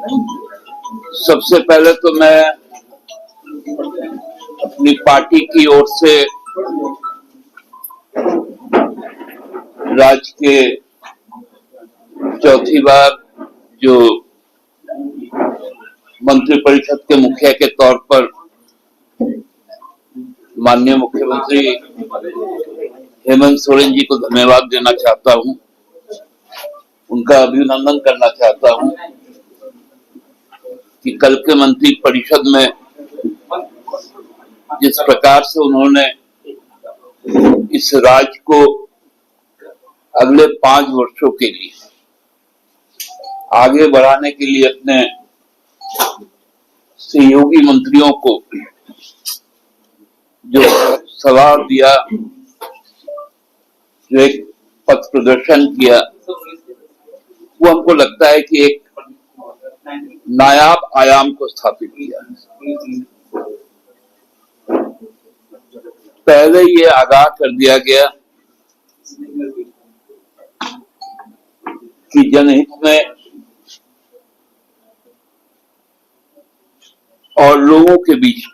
सबसे पहले तो मैं अपनी पार्टी की ओर से राज्य के चौथी बार जो मंत्रिपरिषद के मुखिया के तौर पर माननीय मुख्यमंत्री हेमंत सोरेन जी को धन्यवाद देना चाहता हूं, उनका अभिनंदन करना चाहता हूं कि कल के मंत्रिपरिषद में जिस प्रकार से उन्होंने इस राज्य को अगले 5 वर्षों के लिए आगे बढ़ाने के लिए अपने सहयोगी मंत्रियों को जो सलाह दिया, जो एक पथ प्रदर्शन किया, वो हमको लगता है कि एक नायाब आयाम को स्थापित किया। पहले ये आगाह कर दिया गया कि जनहित में और लोगों के बीच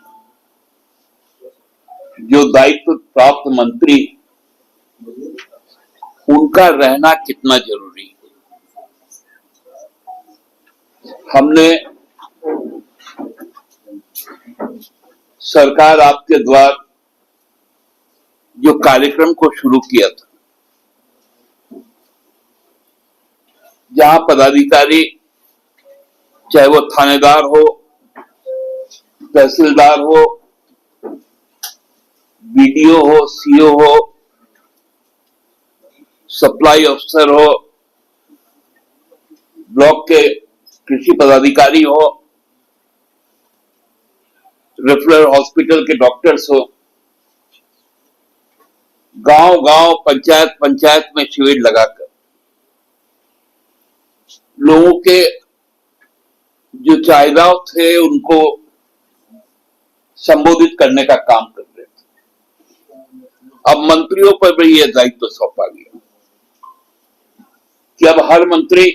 जो दायित्व प्राप्त मंत्री, उनका रहना कितना जरूरी है। हमने सरकार आपके द्वार जो कार्यक्रम को शुरू किया था, जहां पदाधिकारी चाहे वो थानेदार हो, तहसीलदार हो, बीडीओ हो, सीओ हो, सप्लाई अफसर हो, ब्लॉक के कृषि पदाधिकारी हो, रेफरल हॉस्पिटल के डॉक्टर्स हो, गांव गांव पंचायत पंचायत में शिविर लगाकर लोगों के जो चाहिदाओं थे उनको संबोधित करने का काम कर रहे थे। अब मंत्रियों पर भी यह दायित्व सौंपा गया कि अब हर मंत्री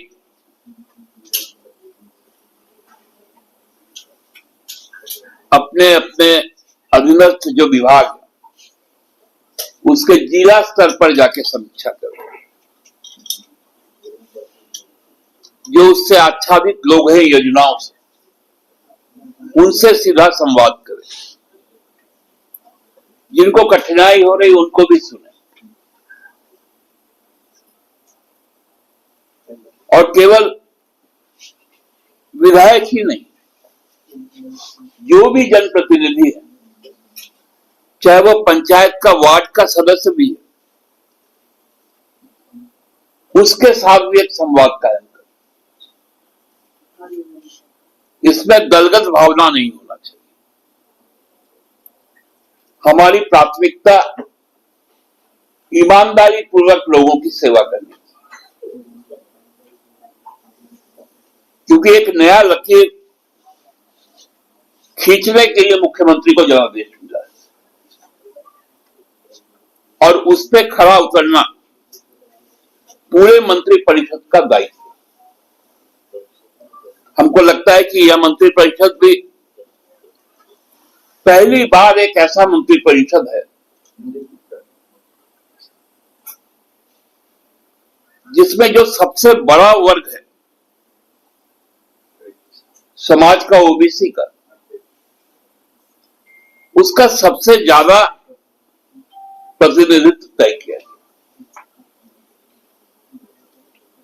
अपने अपने अधीनस्थ जो विभाग है उसके जिला स्तर पर जाके समीक्षा करें। जो उससे आच्छादित लोग हैं योजनाओं से, उनसे सीधा संवाद करें। जिनको कठिनाई हो रही उनको भी सुने, और केवल विधायक ही नहीं, जो भी जनप्रतिनिधि है, चाहे वो पंचायत का वार्ड का सदस्य भी है, उसके साथ भी एक संवाद कायम करें। इसमें दलगत भावना नहीं होना चाहिए। हमारी प्राथमिकता ईमानदारी पूर्वक लोगों की सेवा करनी है, क्योंकि एक नया लकीर खींचने के लिए मुख्यमंत्री को जनादेश मिला है और उस पर खरा उतरना पूरे मंत्रिपरिषद का दायित्व। हमको लगता है कि यह मंत्रिपरिषद भी पहली बार एक ऐसा मंत्रिपरिषद है जिसमें जो सबसे बड़ा वर्ग है समाज का, ओबीसी का, उसका सबसे ज्यादा प्रतिनिधित्व तय किया।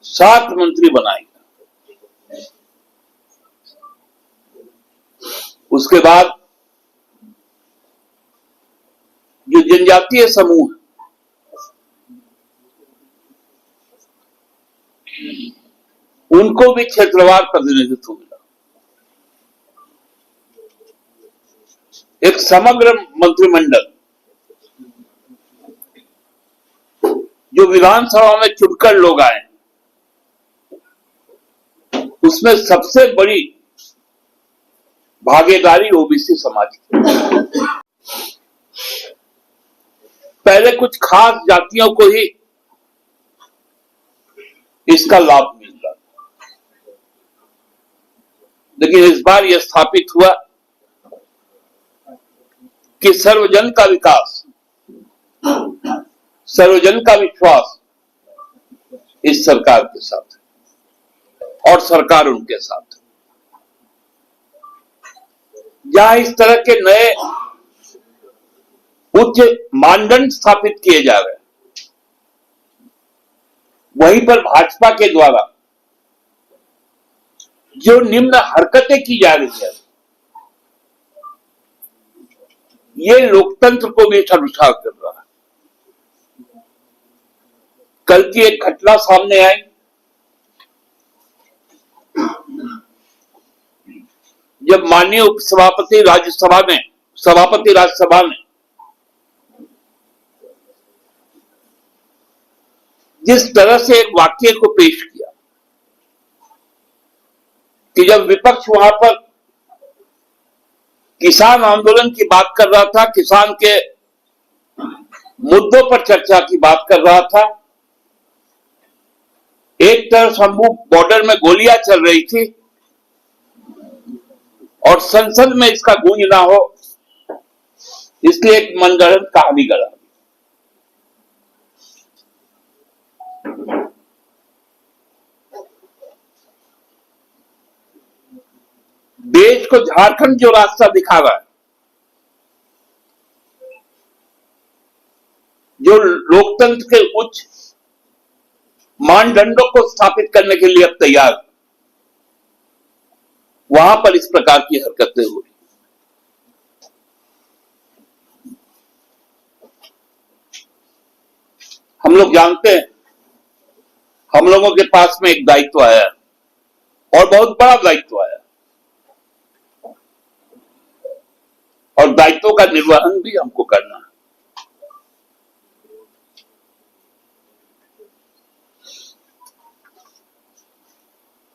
7 मंत्री बनाएगा। उसके बाद जो जनजातीय समूह है, उनको भी क्षेत्रवार प्रतिनिधित्व मिला। एक समग्र मंत्रिमंडल जो विधानसभा में चुनकर लोग आए, उसमें सबसे बड़ी भागीदारी ओबीसी समाज की। पहले कुछ खास जातियों को ही इसका लाभ मिलता था, लेकिन इस बार यह स्थापित हुआ कि सर्वजन का विकास, सर्वजन का विश्वास इस सरकार के साथ है और सरकार उनके साथ है। जहां इस तरह के नए उच्च मानदंड स्थापित किए जा रहे हैं, वहीं पर भाजपा के द्वारा जो निम्न हरकतें की जा रही है, ये लोकतंत्र को भी शर्मसार कर रहा है। कल की एक घटना सामने आई, जब माननीय उपसभापति राज्यसभा ने जिस तरह से एक वाक्य को पेश किया कि जब विपक्ष वहां पर किसान आंदोलन की बात कर रहा था, किसान के मुद्दों पर चर्चा की बात कर रहा था, एक तरफ शंभू बॉर्डर में गोलियां चल रही थी और संसद में इसका गूंज ना हो, इसलिए एक मनगढ़ंत कहानी गढ़ा। देश को झारखंड जो रास्ता दिखा रहा है, जो लोकतंत्र के उच्च मानदंडों को स्थापित करने के लिए अब तैयार, वहां पर इस प्रकार की हरकतें हो रही। हम लोग जानते हैं, हम लोगों के पास में एक दायित्व आया और बहुत बड़ा दायित्व आया, और दायित्वों का निर्वहन भी हमको करना है।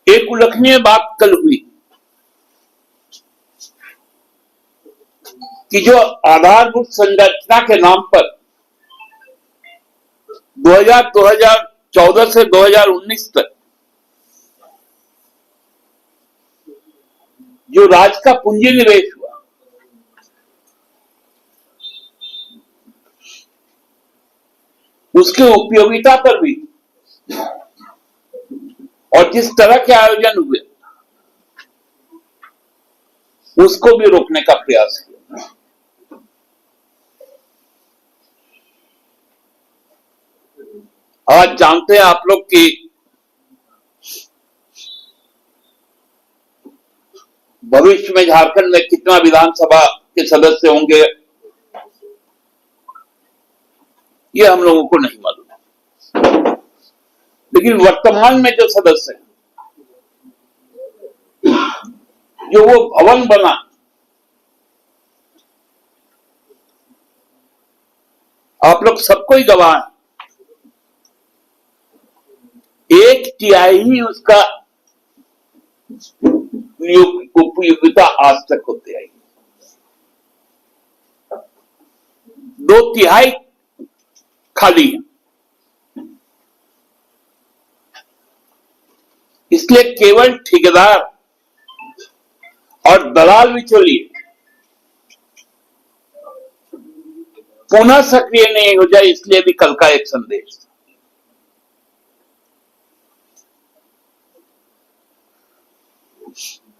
एक उल्लेखनीय बात कल हुई कि जो आधारभूत संरचना के नाम पर 2014 से 2019 तक जो राज्य का पूंजी निवेश हुआ, उसकी उपयोगिता पर भी और जिस तरह के आयोजन हुए, उसको भी रोकने का प्रयास किया। आज जानते हैं आप लोग कि भविष्य में झारखंड में कितना विधानसभा के सदस्य होंगे, ये हम लोगों को नहीं मालूम, लेकिन वर्तमान में जो सदस्य हैं, जो वो भवन बना, आप लोग सबको ही गवाह हैं, 1/3 ही उसका उपयोगिता आज तक होते आई, 2/3 खाली है। इसलिए केवल ठेकेदार और दलाल बिचौलिए पुनः सक्रिय नहीं हो जाए, इसलिए भी कल का एक संदेश।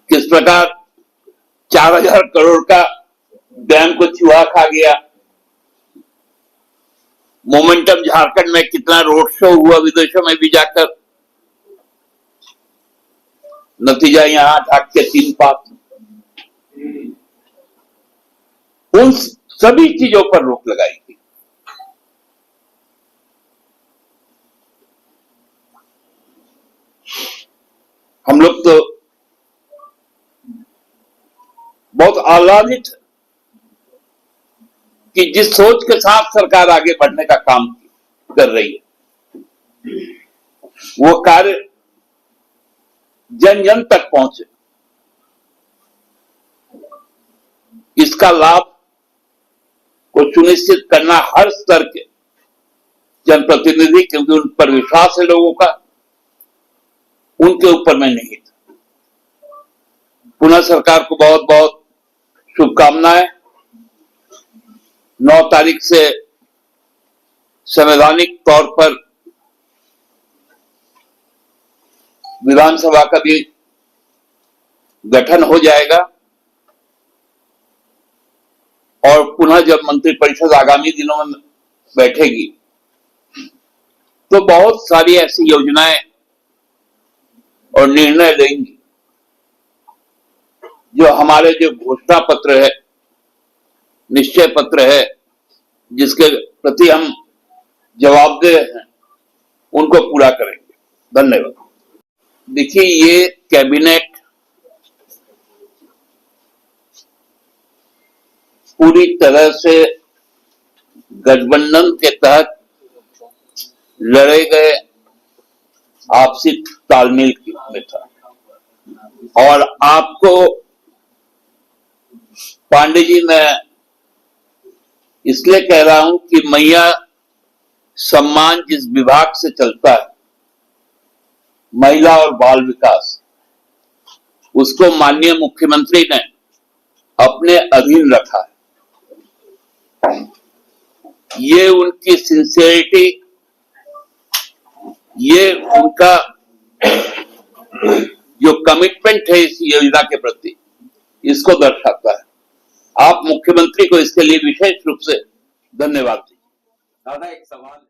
किस प्रकार 4000 करोड़ का डैम को चूहा खा गया, मोमेंटम झारखंड में कितना रोड शो हुआ विदेशों में भी जाकर, नतीजा यहां ढाक के 3 पात। उन सभी चीजों पर रोक लगाई गई। हम लोग तो बहुत आह्लादित कि जिस सोच के साथ सरकार आगे बढ़ने का काम कर रही है, वो कार्य जन जन तक पहुंचे, इसका लाभ को सुनिश्चित करना हर स्तर के जनप्रतिनिधि, क्योंकि उन पर विश्वास है लोगों का, उनके ऊपर में नहीं था। पुनः सरकार को बहुत बहुत शुभकामनाएं। 9 तारीख से संवैधानिक तौर पर विधानसभा का भी गठन हो जाएगा और पुनः जब मंत्रिपरिषद आगामी दिनों में बैठेगी तो बहुत सारी ऐसी योजनाएं और निर्णय लेंगी जो हमारे जो घोषणा पत्र है, निश्चय पत्र है, जिसके प्रति हम जवाबदेह हैं, उनको पूरा करेंगे। धन्यवाद। देखिए, ये कैबिनेट पूरी तरह से गठबंधन के तहत लड़े गए आपसी तालमेल में था और आपको पांडे जी, मैं इसलिए कह रहा हूं कि मैया सम्मान जिस विभाग से चलता है, महिला और बाल विकास, उसको माननीय मुख्यमंत्री ने अपने अधीन रखा है। ये उनकी सिंसियरिटी, ये उनका जो कमिटमेंट है इस योजना के प्रति, इसको दर्शाता है। आप मुख्यमंत्री को इसके लिए विशेष रूप से धन्यवाद दीजिए। दादा, एक सवाल है।